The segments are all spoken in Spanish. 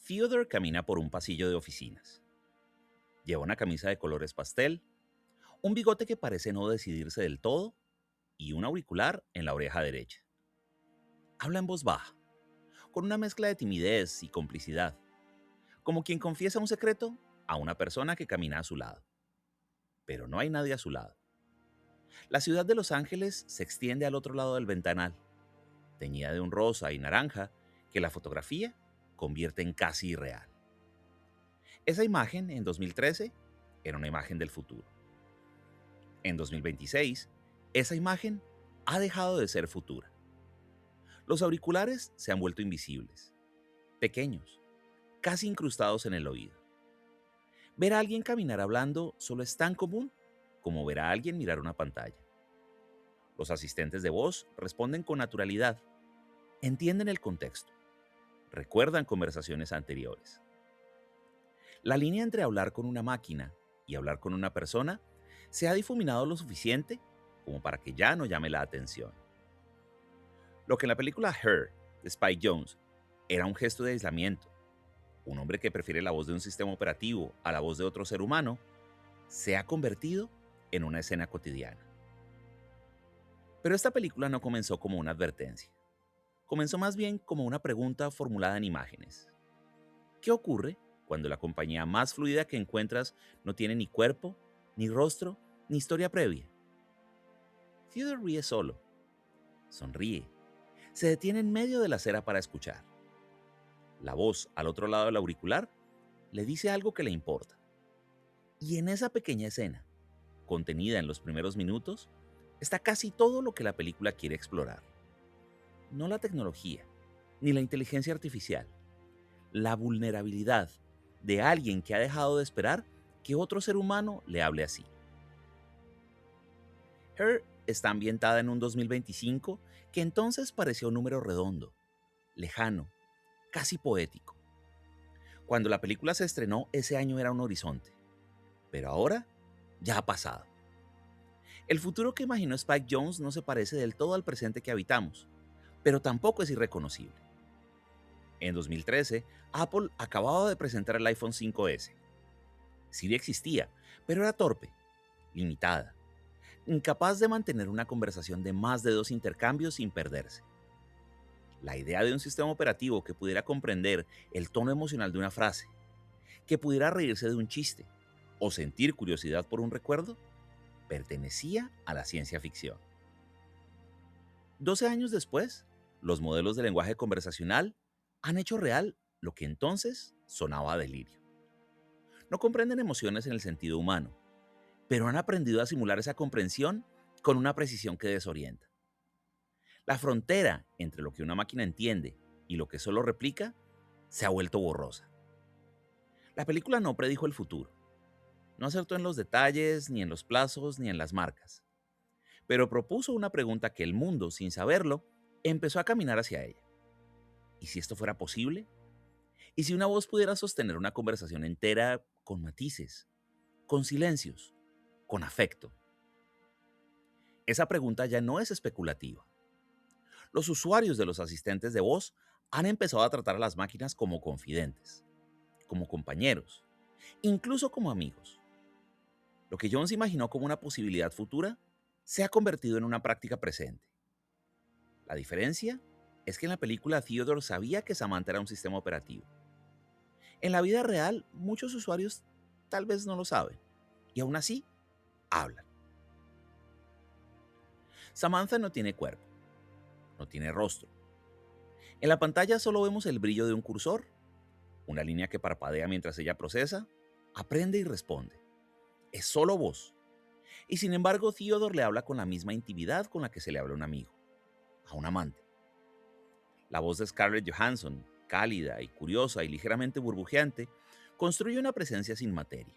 Theodore camina por un pasillo de oficinas. Lleva una camisa de colores pastel, un bigote que parece no decidirse del todo y un auricular en la oreja derecha. Habla en voz baja, con una mezcla de timidez y complicidad, como quien confiesa un secreto a una persona que camina a su lado. Pero no hay nadie a su lado. La ciudad de Los Ángeles se extiende al otro lado del ventanal, teñida de un rosa y naranja que la fotografía convierte en casi irreal. Esa imagen, en 2013, era una imagen del futuro. En 2026, esa imagen ha dejado de ser futura. Los auriculares se han vuelto invisibles, pequeños, casi incrustados en el oído. Ver a alguien caminar hablando solo es tan común como ver a alguien mirar una pantalla. Los asistentes de voz responden con naturalidad, entienden el contexto, recuerdan conversaciones anteriores. La línea entre hablar con una máquina y hablar con una persona se ha difuminado lo suficiente como para que ya no llame la atención. Lo que en la película Her, de Spike Jonze, era un gesto de aislamiento, un hombre que prefiere la voz de un sistema operativo a la voz de otro ser humano, se ha convertido en una escena cotidiana. Pero esta película no comenzó como una advertencia. Comenzó más bien como una pregunta formulada en imágenes. ¿Qué ocurre cuando la compañía más fluida que encuentras no tiene ni cuerpo, ni rostro, ni historia previa? Theodore ríe solo, sonríe, se detiene en medio de la acera para escuchar. La voz al otro lado del auricular le dice algo que le importa. Y en esa pequeña escena, contenida en los primeros minutos, está casi todo lo que la película quiere explorar. No la tecnología, ni la inteligencia artificial, la vulnerabilidad de alguien que ha dejado de esperar que otro ser humano le hable así. Her está ambientada en un 2025 que entonces parecía un número redondo, lejano, casi poético. Cuando la película se estrenó, ese año era un horizonte, pero ahora ya ha pasado. El futuro que imaginó Spike Jonze no se parece del todo al presente que habitamos, pero tampoco es irreconocible. En 2013, Apple acababa de presentar el iPhone 5S. Siri existía, pero era torpe, limitada, incapaz de mantener una conversación de más de 2 intercambios sin perderse. La idea de un sistema operativo que pudiera comprender el tono emocional de una frase, que pudiera reírse de un chiste o sentir curiosidad por un recuerdo, pertenecía a la ciencia ficción. 12 años después, los modelos de lenguaje conversacional han hecho real lo que entonces sonaba a delirio. No comprenden emociones en el sentido humano, pero han aprendido a simular esa comprensión con una precisión que desorienta. La frontera entre lo que una máquina entiende y lo que solo replica se ha vuelto borrosa. La película no predijo el futuro, no acertó en los detalles, ni en los plazos, ni en las marcas, pero propuso una pregunta que el mundo, sin saberlo, empezó a caminar hacia ella. ¿Y si esto fuera posible? ¿Y si una voz pudiera sostener una conversación entera con matices, con silencios, con afecto? Esa pregunta ya no es especulativa. Los usuarios de los asistentes de voz han empezado a tratar a las máquinas como confidentes, como compañeros, incluso como amigos. Lo que Jones imaginó como una posibilidad futura se ha convertido en una práctica presente. La diferencia es que en la película Theodore sabía que Samantha era un sistema operativo. En la vida real, muchos usuarios tal vez no lo saben, y aún así hablan. Samantha no tiene cuerpo, no tiene rostro. En la pantalla solo vemos el brillo de un cursor, una línea que parpadea mientras ella procesa, aprende y responde. Es solo voz. Y sin embargo, Theodore le habla con la misma intimidad con la que se le habla a un amigo, a un amante. La voz de Scarlett Johansson, cálida y curiosa y ligeramente burbujeante, construye una presencia sin materia.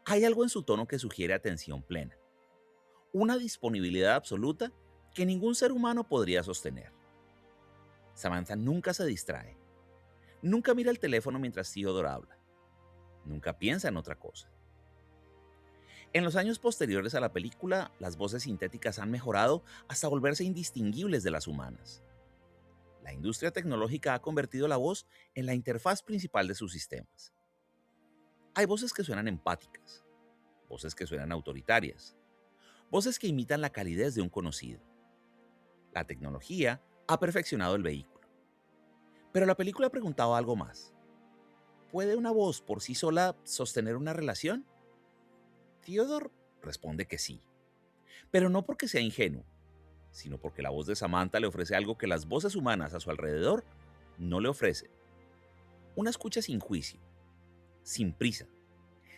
Hay algo en su tono que sugiere atención plena, una disponibilidad absoluta que ningún ser humano podría sostener. Samantha nunca se distrae, nunca mira el teléfono mientras Theodore habla, nunca piensa en otra cosa. En los años posteriores a la película, las voces sintéticas han mejorado hasta volverse indistinguibles de las humanas. La industria tecnológica ha convertido la voz en la interfaz principal de sus sistemas. Hay voces que suenan empáticas, voces que suenan autoritarias, voces que imitan la calidez de un conocido. La tecnología ha perfeccionado el vehículo. Pero la película preguntaba algo más. ¿Puede una voz por sí sola sostener una relación? Theodore responde que sí, pero no porque sea ingenuo, sino porque la voz de Samantha le ofrece algo que las voces humanas a su alrededor no le ofrecen. Una escucha sin juicio, sin prisa,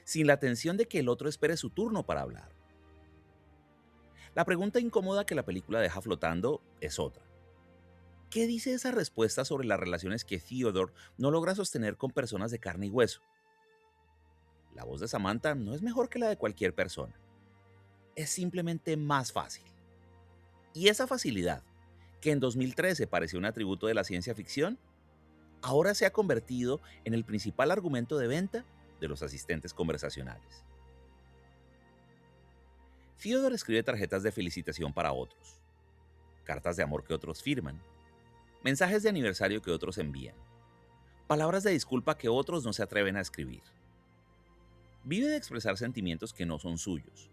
sin la tensión de que el otro espere su turno para hablar. La pregunta incómoda que la película deja flotando es otra. ¿Qué dice esa respuesta sobre las relaciones que Theodore no logra sostener con personas de carne y hueso? La voz de Samantha no es mejor que la de cualquier persona. Es simplemente más fácil. Y esa facilidad, que en 2013 parecía un atributo de la ciencia ficción, ahora se ha convertido en el principal argumento de venta de los asistentes conversacionales. Theodore escribe tarjetas de felicitación para otros, cartas de amor que otros firman, mensajes de aniversario que otros envían, palabras de disculpa que otros no se atreven a escribir. Vive de expresar sentimientos que no son suyos,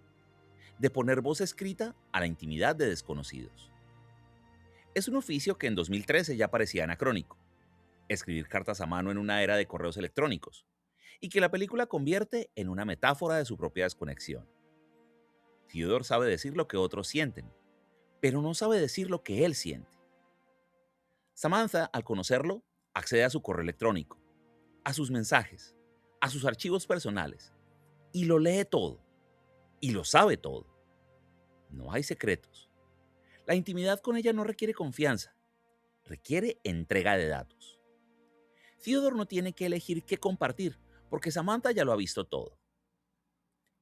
de poner voz escrita a la intimidad de desconocidos. Es un oficio que en 2013 ya parecía anacrónico, escribir cartas a mano en una era de correos electrónicos, y que la película convierte en una metáfora de su propia desconexión. Theodore sabe decir lo que otros sienten, pero no sabe decir lo que él siente. Samantha, al conocerlo, accede a su correo electrónico, a sus mensajes, a sus archivos personales, y lo lee todo, y lo sabe todo. No hay secretos. La intimidad con ella no requiere confianza, requiere entrega de datos. Theodore no tiene que elegir qué compartir, porque Samantha ya lo ha visto todo.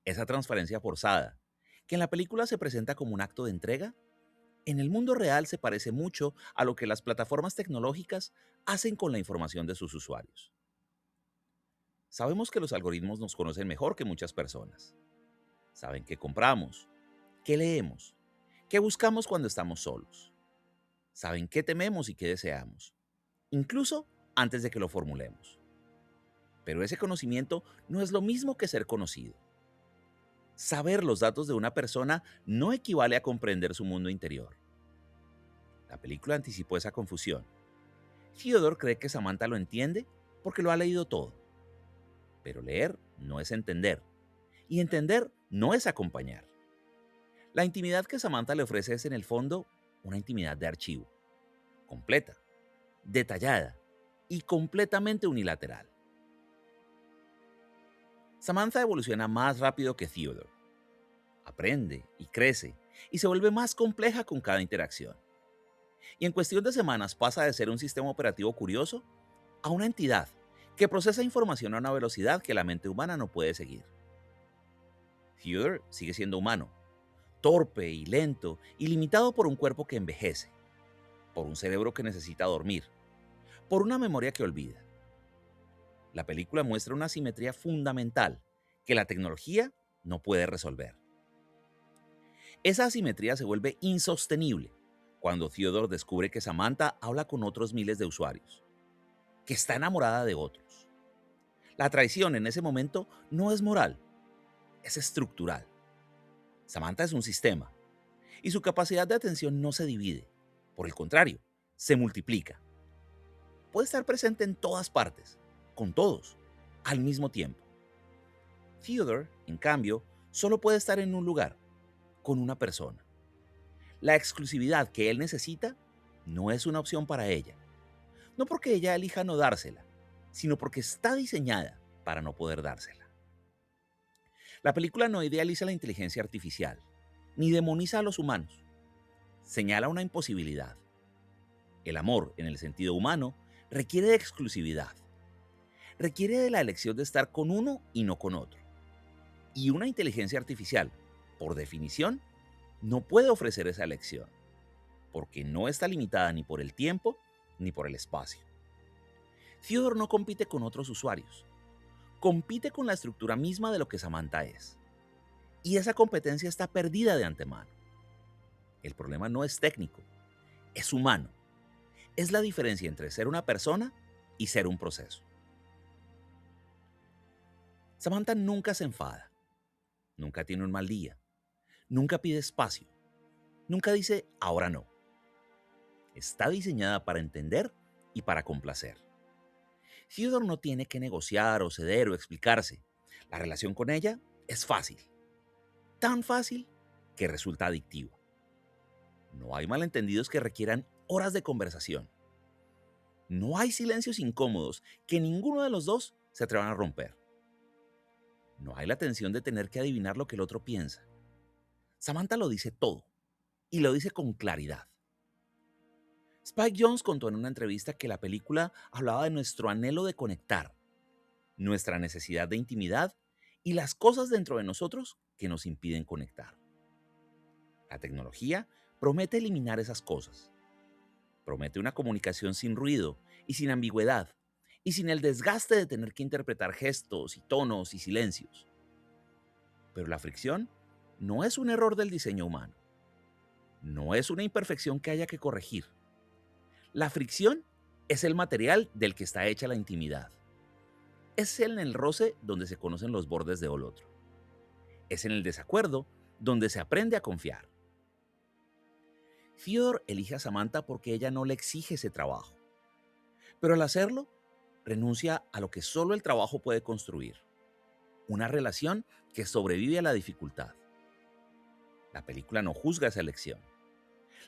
Esa transferencia forzada, que en la película se presenta como un acto de entrega, en el mundo real se parece mucho a lo que las plataformas tecnológicas hacen con la información de sus usuarios. Sabemos que los algoritmos nos conocen mejor que muchas personas. Saben qué compramos, qué leemos, qué buscamos cuando estamos solos. Saben qué tememos y qué deseamos, incluso antes de que lo formulemos. Pero ese conocimiento no es lo mismo que ser conocido. Saber los datos de una persona no equivale a comprender su mundo interior. La película anticipó esa confusión. Theodore cree que Samantha lo entiende porque lo ha leído todo. Pero leer no es entender, y entender no es acompañar. La intimidad que Samantha le ofrece es en el fondo una intimidad de archivo, completa, detallada y completamente unilateral. Samantha evoluciona más rápido que Theodore. Aprende y crece y se vuelve más compleja con cada interacción. Y en cuestión de semanas pasa de ser un sistema operativo curioso a una entidad que procesa información a una velocidad que la mente humana no puede seguir. Theodore sigue siendo humano, torpe y lento y limitado por un cuerpo que envejece, por un cerebro que necesita dormir, por una memoria que olvida. La película muestra una asimetría fundamental que la tecnología no puede resolver. Esa asimetría se vuelve insostenible cuando Theodore descubre que Samantha habla con otros miles de usuarios, que está enamorada de otros. La traición en ese momento no es moral, es estructural. Samantha es un sistema y su capacidad de atención no se divide, por el contrario, se multiplica. Puede estar presente en todas partes, con todos, al mismo tiempo. Theodore, en cambio, solo puede estar en un lugar, con una persona. La exclusividad que él necesita no es una opción para ella. No porque ella elija no dársela, sino porque está diseñada para no poder dársela. La película no idealiza la inteligencia artificial, ni demoniza a los humanos. Señala una imposibilidad. El amor, en el sentido humano, requiere de exclusividad. Requiere de la elección de estar con uno y no con otro. Y una inteligencia artificial, por definición, no puede ofrecer esa elección, porque no está limitada ni por el tiempo ni por el espacio. Theodore no compite con otros usuarios, compite con la estructura misma de lo que Samantha es. Y esa competencia está perdida de antemano. El problema no es técnico, es humano. es la diferencia entre ser una persona y ser un proceso. Samantha nunca se enfada, nunca tiene un mal día, nunca pide espacio, nunca dice ahora no. Está diseñada para entender y para complacer. Theodore no tiene que negociar o ceder o explicarse. La relación con ella es fácil, tan fácil que resulta adictiva. No hay malentendidos que requieran horas de conversación. No hay silencios incómodos que ninguno de los dos se atrevan a romper. No hay la tensión de tener que adivinar lo que el otro piensa. Samantha lo dice todo y lo dice con claridad. Spike Jonze contó en una entrevista que la película hablaba de nuestro anhelo de conectar, nuestra necesidad de intimidad y las cosas dentro de nosotros que nos impiden conectar. La tecnología promete eliminar esas cosas. Promete una comunicación sin ruido y sin ambigüedad y sin el desgaste de tener que interpretar gestos y tonos y silencios. Pero la fricción no es un error del diseño humano. No es una imperfección que haya que corregir. La fricción es el material del que está hecha la intimidad. Es en el roce donde se conocen los bordes del otro. Es en el desacuerdo donde se aprende a confiar. Theodore elige a Samantha porque ella no le exige ese trabajo. Pero al hacerlo, renuncia a lo que solo el trabajo puede construir. Una relación que sobrevive a la dificultad. La película no juzga esa elección.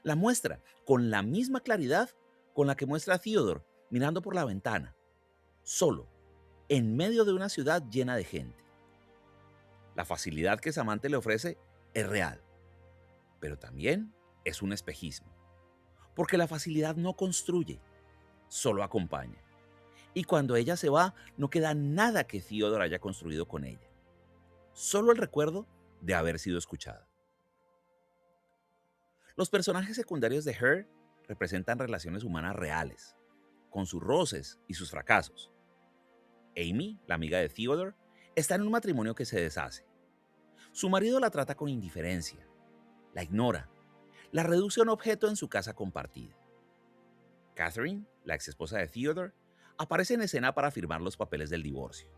La muestra con la misma claridad con la que muestra a Theodore mirando por la ventana, solo, en medio de una ciudad llena de gente. La facilidad que Samantha le ofrece es real, pero también es un espejismo, porque la facilidad no construye, solo acompaña. Y cuando ella se va, no queda nada que Theodore haya construido con ella, solo el recuerdo de haber sido escuchada. Los personajes secundarios de Her representan relaciones humanas reales, con sus roces y sus fracasos. Amy, la amiga de Theodore, está en un matrimonio que se deshace. Su marido la trata con indiferencia, la ignora, la reduce a un objeto en su casa compartida. Catherine, la exesposa de Theodore, aparece en escena para firmar los papeles del divorcio.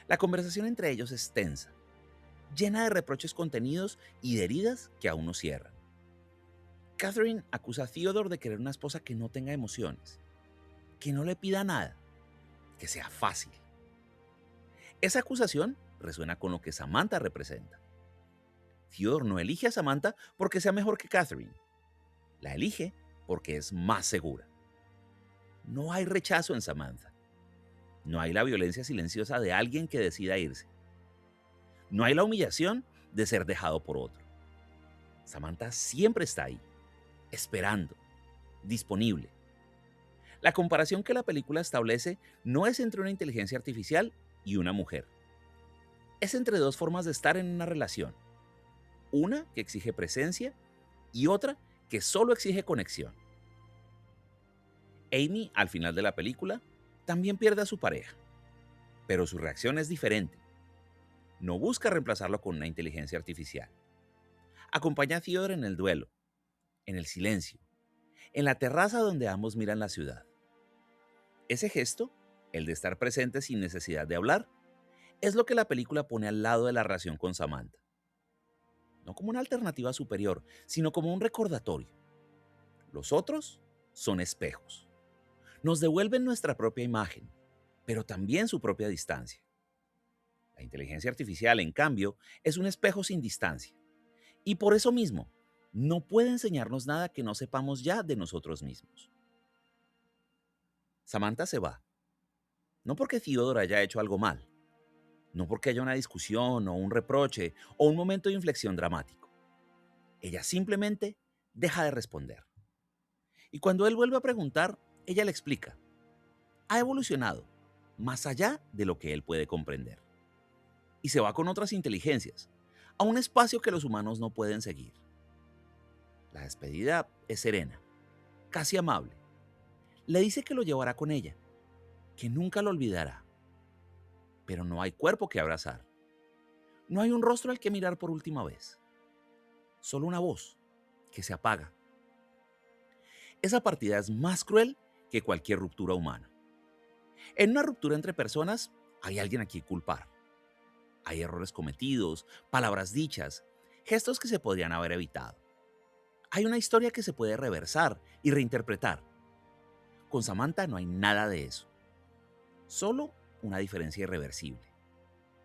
La conversación entre ellos es tensa, llena de reproches contenidos y de heridas que aún no cierran. Catherine acusa a Theodore de querer una esposa que no tenga emociones, que no le pida nada, que sea fácil. Esa acusación resuena con lo que Samantha representa. Theodore no elige a Samantha porque sea mejor que Catherine. La elige porque es más segura. No hay rechazo en Samantha. No hay la violencia silenciosa de alguien que decida irse. No hay la humillación de ser dejado por otro. Samantha siempre está ahí, esperando, disponible. La comparación que la película establece no es entre una inteligencia artificial y una mujer. Es entre dos formas de estar en una relación. Una que exige presencia y otra que solo exige conexión. Amy, al final de la película, también pierde a su pareja, pero su reacción es diferente. No busca reemplazarlo con una inteligencia artificial. Acompaña a Theodore en el duelo, en el silencio, en la terraza donde ambos miran la ciudad. Ese gesto, el de estar presente sin necesidad de hablar, es lo que la película pone al lado de la relación con Samantha. No como una alternativa superior, sino como un recordatorio. Los otros son espejos. Nos devuelven nuestra propia imagen, pero también su propia distancia. La inteligencia artificial, en cambio, es un espejo sin distancia. Y por eso mismo, no puede enseñarnos nada que no sepamos ya de nosotros mismos. Samantha se va, no porque Theodore haya hecho algo mal, no porque haya una discusión o un reproche o un momento de inflexión dramático. Ella simplemente deja de responder. Y cuando él vuelve a preguntar, ella le explica. Ha evolucionado, más allá de lo que él puede comprender. Y se va con otras inteligencias, a un espacio que los humanos no pueden seguir. La despedida es serena, casi amable. Le dice que lo llevará con ella, que nunca lo olvidará. Pero no hay cuerpo que abrazar. No hay un rostro al que mirar por última vez. Solo una voz que se apaga. Esa partida es más cruel que cualquier ruptura humana. En una ruptura entre personas hay alguien a quien culpar. Hay errores cometidos, palabras dichas, gestos que se podrían haber evitado. Hay una historia que se puede reversar y reinterpretar. Con Samantha no hay nada de eso. Solo una diferencia irreversible.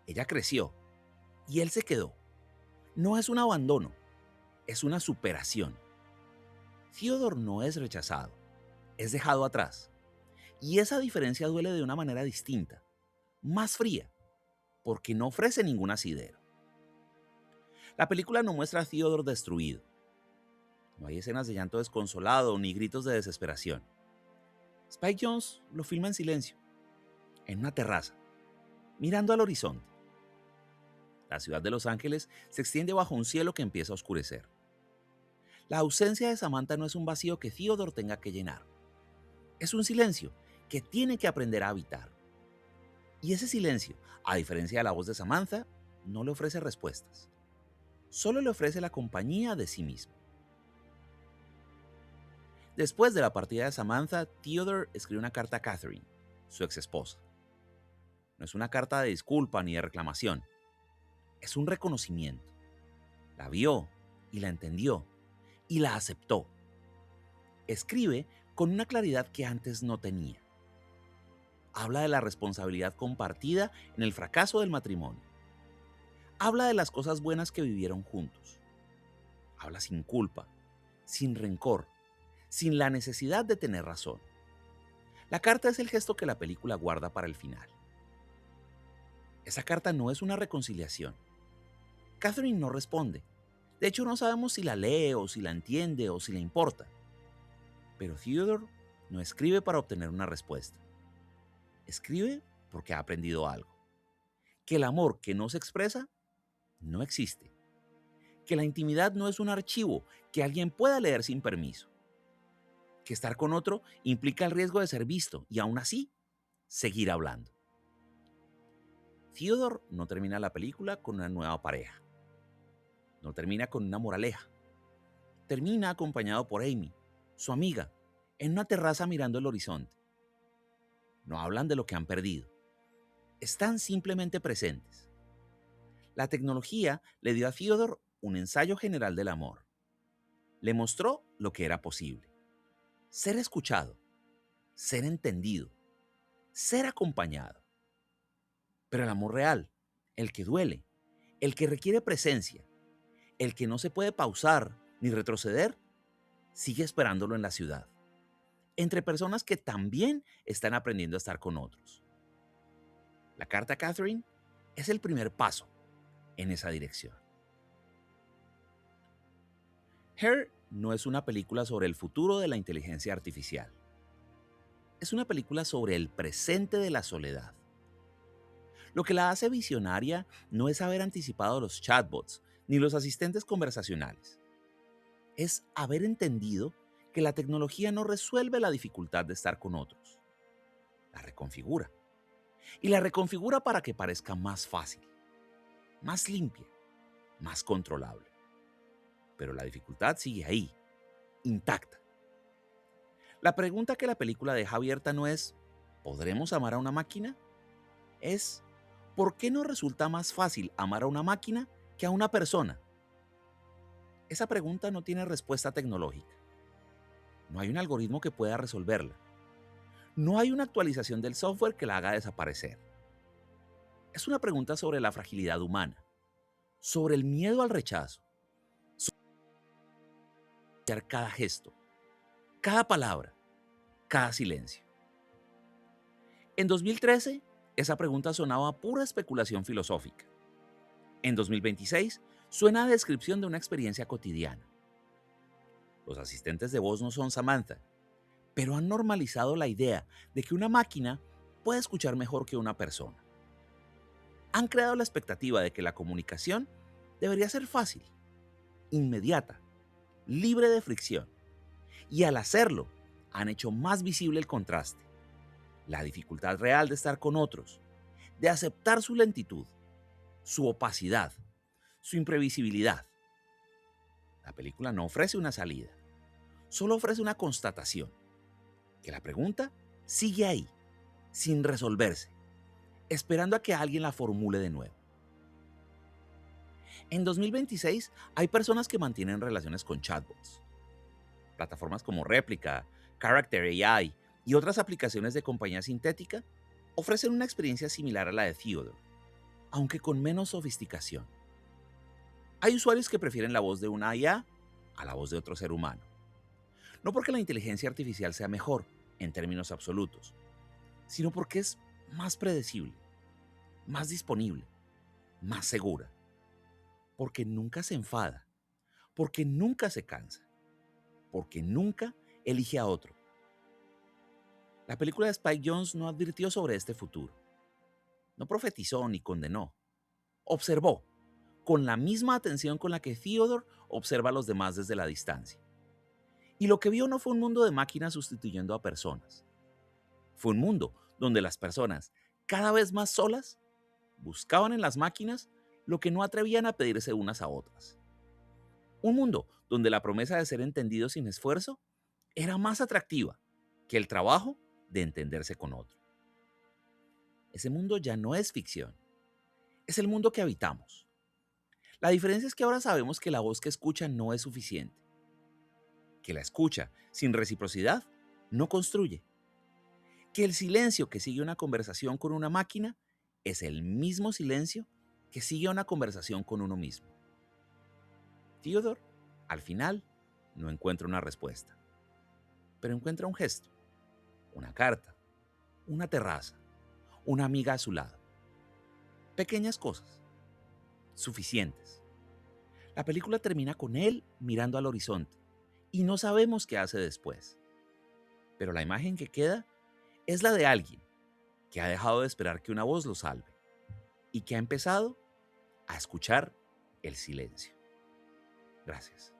Ella creció y él se quedó. No es un abandono, es una superación. Theodore no es rechazado, es dejado atrás. Y esa diferencia duele de una manera distinta, más fría, porque no ofrece ningún asidero. La película no muestra a Theodore destruido. No hay escenas de llanto desconsolado ni gritos de desesperación. Spike Jonze lo filma en silencio, en una terraza, mirando al horizonte. La ciudad de Los Ángeles se extiende bajo un cielo que empieza a oscurecer. La ausencia de Samantha no es un vacío que Theodore tenga que llenar. Es un silencio que tiene que aprender a habitar. Y ese silencio, a diferencia de la voz de Samantha, no le ofrece respuestas. Solo le ofrece la compañía de sí mismo. Después de la partida de Samantha, Theodore escribe una carta a Catherine, su ex esposa. No es una carta de disculpa ni de reclamación. Es un reconocimiento. La vio y la entendió y la aceptó. Escribe con una claridad que antes no tenía. Habla de la responsabilidad compartida en el fracaso del matrimonio. Habla de las cosas buenas que vivieron juntos. Habla sin culpa, sin rencor, sin la necesidad de tener razón. La carta es el gesto que la película guarda para el final. Esa carta no es una reconciliación. Catherine no responde. De hecho, no sabemos si la lee o si la entiende o si le importa. Pero Theodore no escribe para obtener una respuesta. Escribe porque ha aprendido algo. Que el amor que no se expresa no existe. Que la intimidad no es un archivo que alguien pueda leer sin permiso. Que estar con otro implica el riesgo de ser visto y aún así seguir hablando. Theodore no termina la película con una nueva pareja. No termina con una moraleja. Termina acompañado por Amy, su amiga, en una terraza mirando el horizonte. No hablan de lo que han perdido. Están simplemente presentes. La tecnología le dio a Theodore un ensayo general del amor. Le mostró lo que era posible. Ser escuchado, ser entendido, ser acompañado. Pero el amor real, el que duele, el que requiere presencia, el que no se puede pausar ni retroceder, sigue esperándolo en la ciudad, entre personas que también están aprendiendo a estar con otros. La carta a Catherine es el primer paso en esa dirección. Her no es una película sobre el futuro de la inteligencia artificial. Es una película sobre el presente de la soledad. Lo que la hace visionaria no es haber anticipado los chatbots ni los asistentes conversacionales. Es haber entendido que la tecnología no resuelve la dificultad de estar con otros. La reconfigura. Y la reconfigura para que parezca más fácil, más limpia, más controlable. Pero la dificultad sigue ahí, intacta. La pregunta que la película deja abierta no es ¿podremos amar a una máquina? Es ¿por qué no resulta más fácil amar a una máquina que a una persona? Esa pregunta no tiene respuesta tecnológica. No hay un algoritmo que pueda resolverla. No hay una actualización del software que la haga desaparecer. Es una pregunta sobre la fragilidad humana, sobre el miedo al rechazo, sobre cada gesto, cada palabra, cada silencio. En 2013, esa pregunta sonaba a pura especulación filosófica. En 2026, suena a descripción de una experiencia cotidiana. Los asistentes de voz no son Samantha, pero han normalizado la idea de que una máquina puede escuchar mejor que una persona. Han creado la expectativa de que la comunicación debería ser fácil, inmediata, libre de fricción. Y al hacerlo, han hecho más visible el contraste, la dificultad real de estar con otros, de aceptar su lentitud, su opacidad, su imprevisibilidad. La película no ofrece una salida, Solo ofrece una constatación, que la pregunta sigue ahí, sin resolverse, esperando a que alguien la formule de nuevo. En 2026 hay personas que mantienen relaciones con chatbots. Plataformas como Replica, Character AI y otras aplicaciones de compañía sintética ofrecen una experiencia similar a la de Theodore, aunque con menos sofisticación. Hay usuarios que prefieren la voz de una IA a la voz de otro ser humano. No porque la inteligencia artificial sea mejor en términos absolutos, sino porque es más predecible, más disponible, más segura. Porque nunca se enfada, porque nunca se cansa, porque nunca elige a otro. La película de Spike Jonze no advirtió sobre este futuro. No profetizó ni condenó. Observó, con la misma atención con la que Theodore observa a los demás desde la distancia. Y lo que vio no fue un mundo de máquinas sustituyendo a personas. Fue un mundo donde las personas, cada vez más solas, buscaban en las máquinas lo que no atrevían a pedirse unas a otras. Un mundo donde la promesa de ser entendido sin esfuerzo era más atractiva que el trabajo de entenderse con otro. Ese mundo ya no es ficción, es el mundo que habitamos. La diferencia es que ahora sabemos que la voz que escucha no es suficiente, que la escucha sin reciprocidad no construye, que el silencio que sigue una conversación con una máquina es el mismo silencio que sigue una conversación con uno mismo. Theodore, al final, no encuentra una respuesta, pero encuentra un gesto, una carta, una terraza, una amiga a su lado. Pequeñas cosas, suficientes. La película termina con él mirando al horizonte y no sabemos qué hace después. Pero la imagen que queda es la de alguien que ha dejado de esperar que una voz lo salve y que ha empezado a escuchar el silencio. Gracias.